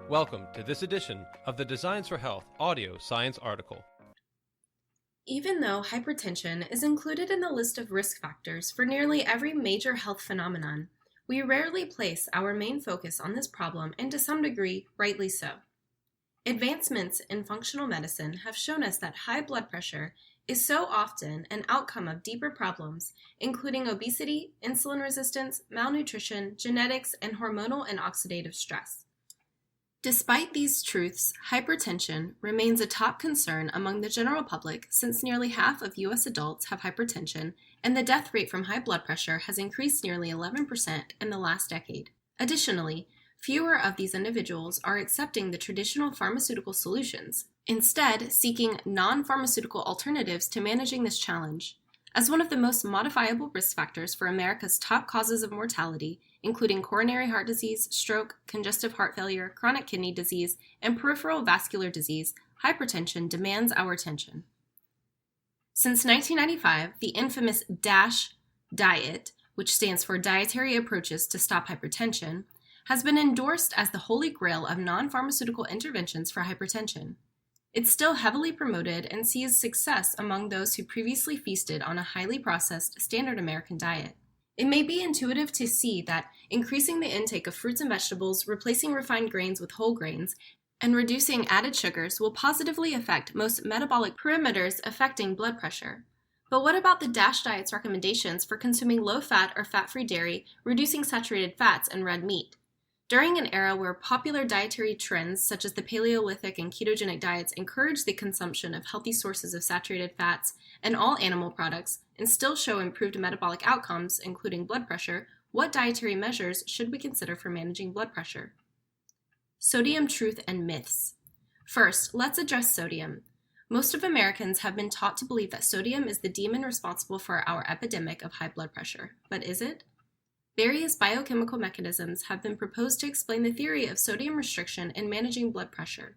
Welcome to this edition of the Designs for Health audio science article. Even though hypertension is included in the list of risk factors for nearly every major health phenomenon, we rarely place our main focus on this problem, and to some degree, rightly so. Advancements in functional medicine have shown us that high blood pressure is so often an outcome of deeper problems, including obesity, insulin resistance, malnutrition, genetics, and hormonal and oxidative stress. Despite these truths, hypertension remains a top concern among the general public since nearly half of U.S. adults have hypertension, and the death rate from high blood pressure has increased nearly 11% in the last decade. Additionally, fewer of these individuals are accepting the traditional pharmaceutical solutions, instead seeking non-pharmaceutical alternatives to managing this challenge. As one of the most modifiable risk factors for America's top causes of mortality, including coronary heart disease, stroke, congestive heart failure, chronic kidney disease, and peripheral vascular disease, hypertension demands our attention. Since 1995, the infamous DASH diet, which stands for Dietary Approaches to Stop Hypertension, has been endorsed as the holy grail of non-pharmaceutical interventions for hypertension. It's still heavily promoted and sees success among those who previously feasted on a highly processed standard American diet. It may be intuitive to see that increasing the intake of fruits and vegetables, replacing refined grains with whole grains, and reducing added sugars will positively affect most metabolic parameters affecting blood pressure. But what about the DASH diet's recommendations for consuming low-fat or fat-free dairy, reducing saturated fats, and red meat? During an era where popular dietary trends such as the Paleolithic and ketogenic diets encourage the consumption of healthy sources of saturated fats and all animal products and still show improved metabolic outcomes, including blood pressure, what dietary measures should we consider for managing blood pressure? Sodium truth and myths. First, let's address sodium. Most of Americans have been taught to believe that sodium is the demon responsible for our epidemic of high blood pressure. But is it? Various biochemical mechanisms have been proposed to explain the theory of sodium restriction in managing blood pressure.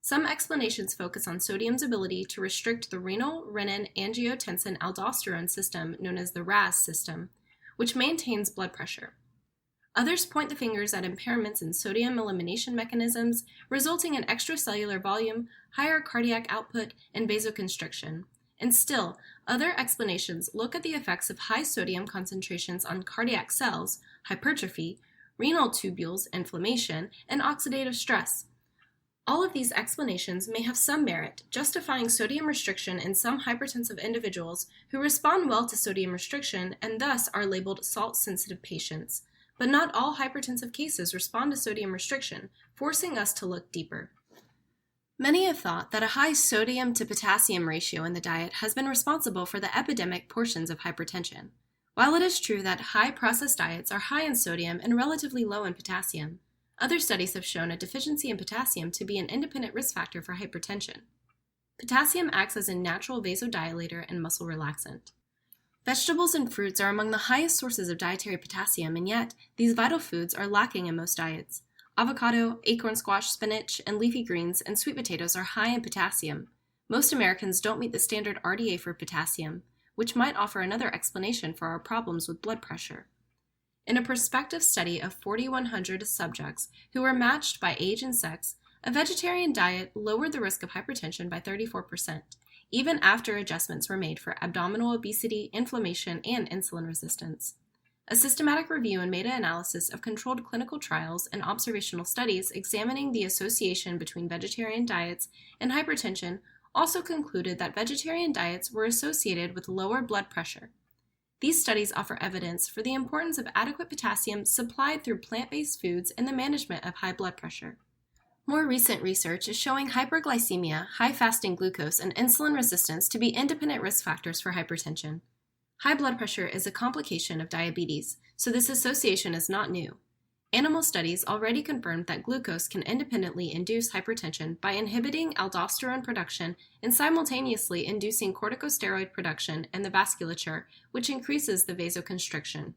Some explanations focus on sodium's ability to restrict the renal renin-angiotensin aldosterone system, known as the RAS system, which maintains blood pressure. Others point the fingers at impairments in sodium elimination mechanisms, resulting in extracellular volume, higher cardiac output, and vasoconstriction. And still, other explanations look at the effects of high sodium concentrations on cardiac cells, hypertrophy, renal tubules, inflammation, and oxidative stress. All of these explanations may have some merit, justifying sodium restriction in some hypertensive individuals who respond well to sodium restriction and thus are labeled salt-sensitive patients. But not all hypertensive cases respond to sodium restriction, forcing us to look deeper. Many have thought that a high sodium to potassium ratio in the diet has been responsible for the epidemic portions of hypertension. While it is true that high processed diets are high in sodium and relatively low in potassium, other studies have shown a deficiency in potassium to be an independent risk factor for hypertension. Potassium acts as a natural vasodilator and muscle relaxant. Vegetables and fruits are among the highest sources of dietary potassium, and yet these vital foods are lacking in most diets. Avocado, acorn squash, spinach, and leafy greens and sweet potatoes are high in potassium. Most Americans don't meet the standard RDA for potassium, which might offer another explanation for our problems with blood pressure. In a prospective study of 4,100 subjects who were matched by age and sex, a vegetarian diet lowered the risk of hypertension by 34%, even after adjustments were made for abdominal obesity, inflammation, and insulin resistance. A systematic review and meta-analysis of controlled clinical trials and observational studies examining the association between vegetarian diets and hypertension also concluded that vegetarian diets were associated with lower blood pressure. These studies offer evidence for the importance of adequate potassium supplied through plant-based foods in the management of high blood pressure. More recent research is showing hyperglycemia, high fasting glucose, and insulin resistance to be independent risk factors for hypertension. High blood pressure is a complication of diabetes, so this association is not new. Animal studies already confirmed that glucose can independently induce hypertension by inhibiting aldosterone production and simultaneously inducing corticosteroid production in the vasculature, which increases the vasoconstriction.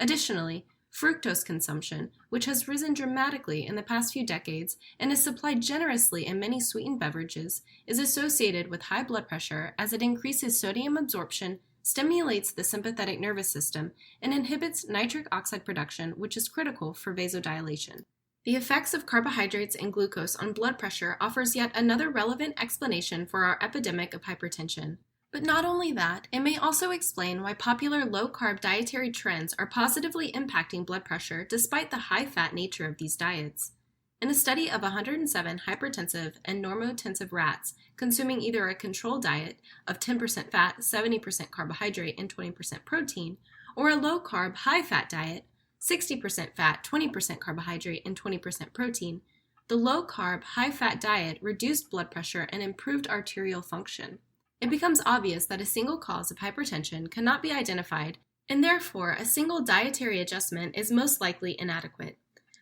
Additionally, fructose consumption, which has risen dramatically in the past few decades and is supplied generously in many sweetened beverages, is associated with high blood pressure as it increases sodium absorption, stimulates the sympathetic nervous system, and inhibits nitric oxide production, which is critical for vasodilation. The effects of carbohydrates and glucose on blood pressure offers yet another relevant explanation for our epidemic of hypertension. But not only that, it may also explain why popular low-carb dietary trends are positively impacting blood pressure despite the high-fat nature of these diets. In a study of 107 hypertensive and normotensive rats consuming either a control diet of 10% fat, 70% carbohydrate, and 20% protein, or a low-carb, high-fat diet, 60% fat, 20% carbohydrate, and 20% protein, the low-carb, high-fat diet reduced blood pressure and improved arterial function. It becomes obvious that a single cause of hypertension cannot be identified, and therefore a single dietary adjustment is most likely inadequate.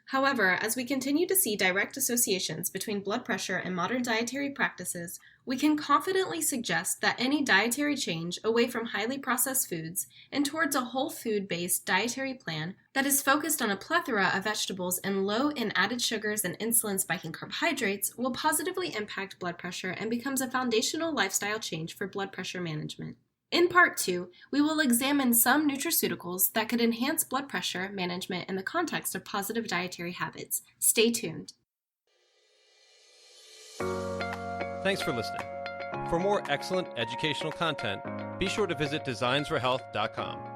However, as we continue to see direct associations between blood pressure and modern dietary practices, we can confidently suggest that any dietary change away from highly processed foods and towards a whole food-based dietary plan that is focused on a plethora of vegetables and low in added sugars and insulin-spiking carbohydrates will positively impact blood pressure and becomes a foundational lifestyle change for blood pressure management. In Part 2, we will examine some nutraceuticals that could enhance blood pressure management in the context of positive dietary habits. Stay tuned. Thanks for listening. For more excellent educational content, be sure to visit designsforhealth.com.